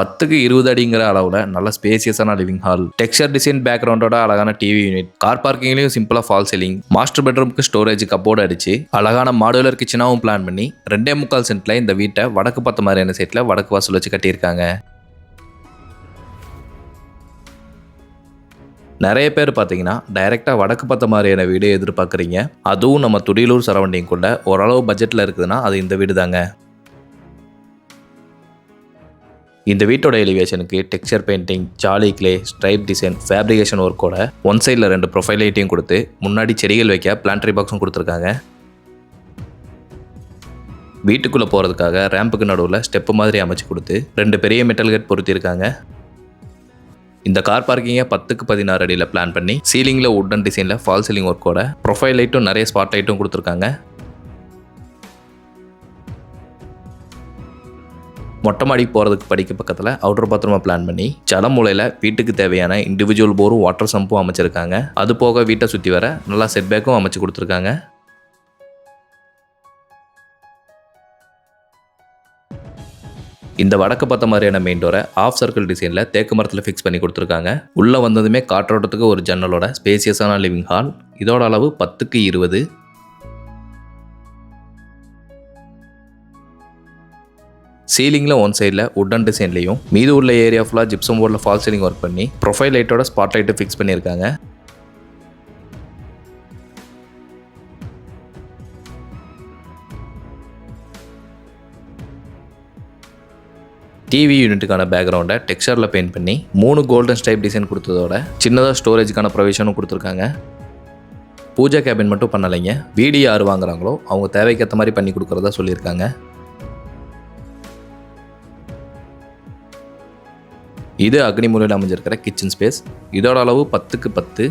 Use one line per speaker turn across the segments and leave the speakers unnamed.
10க்கு 20 அடிங்கிற அளவில் நல்ல ஸ்பேசியஸான லிவிங் ஹால், டெக்ஸ்சர் டிசைன் பேக்ரவுண்டோட அழகான டிவி யூனிட், கார் பார்க்கிங்லையும் சிம்பிளா ஃபால் சீலிங், மாஸ்டர் பெட்ரூமுக்கு ஸ்டோரேஜ் கப்போர்டு அடிச்சு அழகான மாடுலர் கிச்சனாவும் பிளான் பண்ணி 2.25 சென்ட்ல இந்த வீட்டை வடக்கு பார்த்த மாதிரியான சைட்ல வடக்கு வாசல் வச்சு கட்டியிருக்காங்க. நிறைய பேர் பார்த்தீங்கன்னா டைரெக்டாக வடக்கு பார்த்த மாதிரியான வீடு எதிர்பார்க்குறீங்க. அதுவும் நம்ம துடியலூர் சரௌண்டிங்குள்ள ஓரளவு பட்ஜெட்டில் இருக்குதுன்னா அது இந்த வீடு தாங்க. இந்த வீட்டோட எலிவேஷனுக்கு டெக்ஸ்சர் பெயிண்டிங், ஜாலி கிளே, ஸ்ட்ரைப் டிசைன், ஃபேப்ரிகேஷன் ஒர்க்கோட ஒன் சைடில் 2 ப்ரொஃபைல் லைட்டையும் கொடுத்து முன்னாடி செடிகள் வைக்க பிளான்ட்ரி பாக்ஸும் கொடுத்துருக்காங்க. வீட்டுக்குள்ளே போகிறதுக்காக ரேம்புக்கு நடுவில் ஸ்டெப்பு மாதிரி அமைச்சு கொடுத்து 2 பெரிய மெட்டல் கேட் பொருத்தியிருக்காங்க. இந்த கார் பார்க்கிங்கை 10க்கு 16 அடியில் பிளான் பண்ணி சீலிங்கில் வுட்டன் டிசைனில் ஃபால் சீலிங் ஒர்க்கோட ப்ரொஃபைல் லைட்டும் நிறைய ஸ்பாட் லைட்டும் கொடுத்துருக்காங்க. மொட்டை மாடி போகிறதுக்கு படிக்க பக்கத்தில் அவுட்டர் பாத்ரூமை பிளான் பண்ணி ஜல மூலையில் வீட்டுக்கு தேவையான இண்டிவிஜுவல் போரும் வாட்டர் சம்பும் அமைச்சிருக்காங்க. அது போக வீட்டை சுற்றி வர நல்லா செட்பேக்கும் அமைச்சு கொடுத்துருக்காங்க. இந்த வடக்கு பார்த்த மாதிரியான மெயின் டோரை ஆஃப் சர்க்கிள் டிசைனில் தேக்கு மரத்தில் ஃபிக்ஸ் பண்ணி கொடுத்துருக்காங்க. உள்ளே வந்ததுமே காற்றோட்டத்துக்கு ஒரு ஜன்னலோட ஸ்பேசியஸான லிவிங் ஹால். இதோட அளவு 10க்கு 20. சீலிங்கில் ஒன் சைடில் வுட்டன் டிசைன்லையும் மீது உள்ள ஏரியா ஃபுல்லாக ஜிப்சம் போர்டில் ஃபால் சீலிங் ஒர்க் பண்ணி ப்ரொஃபைல் லைட்டோட ஸ்பாட் லைட்டு ஃபிக்ஸ் பண்ணியிருக்காங்க. டிவி யூனிட்டுக்கான பேக்ரவுண்டை டெக்ஸ்சரில் பெயிண்ட் பண்ணி 3 கோல்டன் ஸ்டைப் டிசைன் கொடுத்ததோட சின்னதாக ஸ்டோரேஜுக்கான ப்ரொவிஷனும் கொடுத்துருக்காங்க. பூஜா கேபின் மட்டும் பண்ணலைங்க. வீடு யார் வாங்குறாங்களோ அவங்க தேவைக்கேற்ற மாதிரி பண்ணி கொடுக்குறதா சொல்லியிருக்காங்க. இது அக்னி மூலையில் அமைஞ்சிருக்கிற கிச்சன் ஸ்பேஸ். இதோட அளவு 10க்கு 10.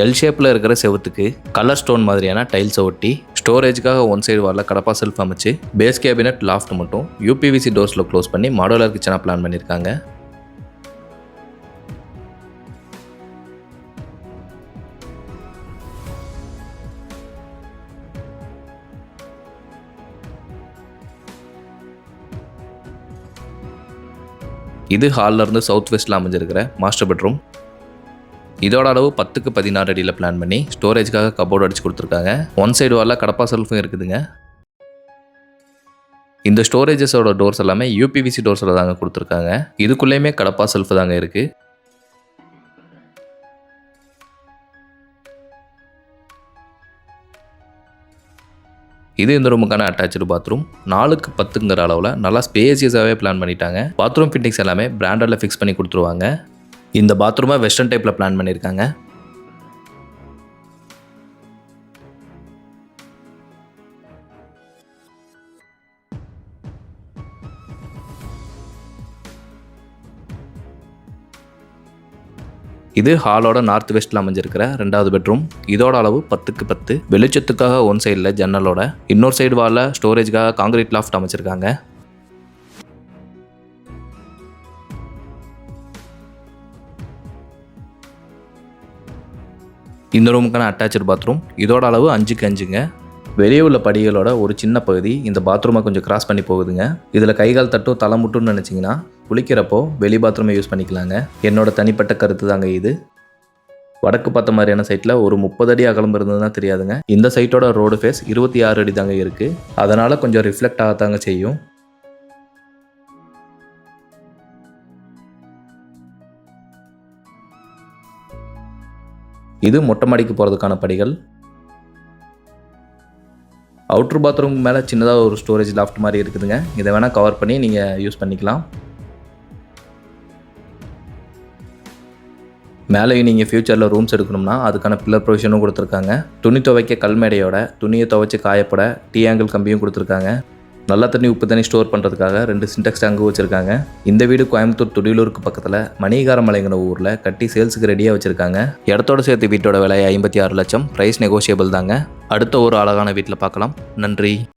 எல் ஷேப்பில் இருக்கிற செவத்துக்கு கலர் ஸ்டோன் மாதிரியான டைல்ஸை ஒட்டி ஸ்டோரேஜுக்காக ஒன் சைடு வாரில் கடப்பா செல்ஃப் அமைச்சு பேஸ் கேபினட் லாஃப்ட் மட்டும் யூபிவிசி டோர்ஸில் க்ளோஸ் பண்ணி மாடுலர் கிச்சனாக பிளான் பண்ணியிருக்காங்க. இது ஹாலில் இருந்து சவுத் வெஸ்ட்டில் அமைஞ்சிருக்கிற மாஸ்டர் பெட்ரூம். இதோட அளவு 10க்கு 16 அடியில் பிளான் பண்ணி ஸ்டோரேஜுக்காக கபோர்டு அடிச்சு கொடுத்துருக்காங்க. ஒன் சைடு வாரில் கடப்பா செல்ஃபும் இருக்குதுங்க. இந்த ஸ்டோரேஜஸோட டோர்ஸ் எல்லாமே யூபிவிசி டோர்ஸில் தாங்க கொடுத்துருக்காங்க. இதுக்குள்ளேயுமே கடப்பா செல்ஃப் தாங்க இருக்குது. இது இந்த ரூமுக்கான அட்டாச்சு பாத்ரூம். 4க்கு 10ங்கிற அளவில் நல்லா ஸ்பேசியஸாகவே பிளான் பண்ணிட்டாங்க. பாத்ரூம் ஃபிட்டிங்ஸ் எல்லாமே பிராண்டடில் ஃபிக்ஸ் பண்ணி கொடுத்துருவாங்க. இந்த பாத்ரூமை வெஸ்டர்ன் டைப்பில் பிளான் பண்ணியிருக்காங்க. இது ஹாலோட நார்த் வெஸ்ட்டில் அமைஞ்சிருக்கிற 2வது பெட்ரூம். இதோட அளவு 10க்கு 10. வெளிச்சத்துக்காக ஒன் சைடில் ஜன்னலோட இன்னொரு சைடு வாலில் ஸ்டோரேஜுக்காக காங்கிரீட் லாஃப்ட் அமைச்சிருக்காங்க. இந்த ரூமுக்கான அட்டாச்சு பாத்ரூம். இதோட அளவு 5க்கு 5ங்க. வெளியே உள்ள படிகளோட ஒரு சின்ன பகுதி இந்த பாத்ரூமை கொஞ்சம் கிராஸ் பண்ணி போகுதுங்க. இதில் கைகால் தட்டும் தலை முட்டுன்னு நினச்சிங்கன்னா குளிக்கிறப்போ வெளி பாத்ரூமை யூஸ் பண்ணிக்கலாங்க. என்னோட தனிப்பட்ட கருத்து தாங்க இது. வடக்கு பார்த்த மாதிரியான சைட்டில் ஒரு 30 அடி அகலம் இருந்ததுன்னா தெரியாதுங்க. இந்த சைட்டோட ரோடு ஃபேஸ் 26 அடி தாங்க இருக்குது. அதனால் கொஞ்சம் ரிஃப்ளெக்ட் ஆகத்தாங்க செய்யும். இது மொட்டை மாடிக்கு போகிறதுக்கான படிகள். அவுட்ரு பாத்ரூமுக்கு மேலே சின்னதாக ஒரு ஸ்டோரேஜ் லாஃப்ட் மாதிரி இருக்குதுங்க. இதை வேணால் கவர் பண்ணி நீங்கள் யூஸ் பண்ணிக்கலாம். மேலேயும் நீங்கள் ஃப்யூச்சரில் ரூம்ஸ் எடுக்கணும்னா அதுக்கான பில்லர் ப்ரொவிஷனும் கொடுத்துருக்காங்க. துணி துவைக்க கல்மேடையோட துணியை துவைச்சி காயப்பட டீ ஆங்கிள் கம்பியும் கொடுத்துருக்காங்க. நல்ல தண்ணி உப்பு தண்ணி ஸ்டோர் பண்ணுறதுக்காக 2 சின்டெக்ஸ் டேங்கு வச்சுருக்காங்க. இந்த வீடு கோயம்புத்தூர் துடியலூருக்கு பக்கத்தில் மணிகாரமலைங்கிற ஊரில் கட்டி சேல்ஸுக்கு ரெடியாக வச்சுருக்காங்க. இடத்தோடு சேர்த்து வீட்டோட விலை 56 லட்சம். ப்ரைஸ் நெகோஷியபிள் தாங்க. அடுத்த ஒரு அழகான வீட்டில் பார்க்கலாம். நன்றி.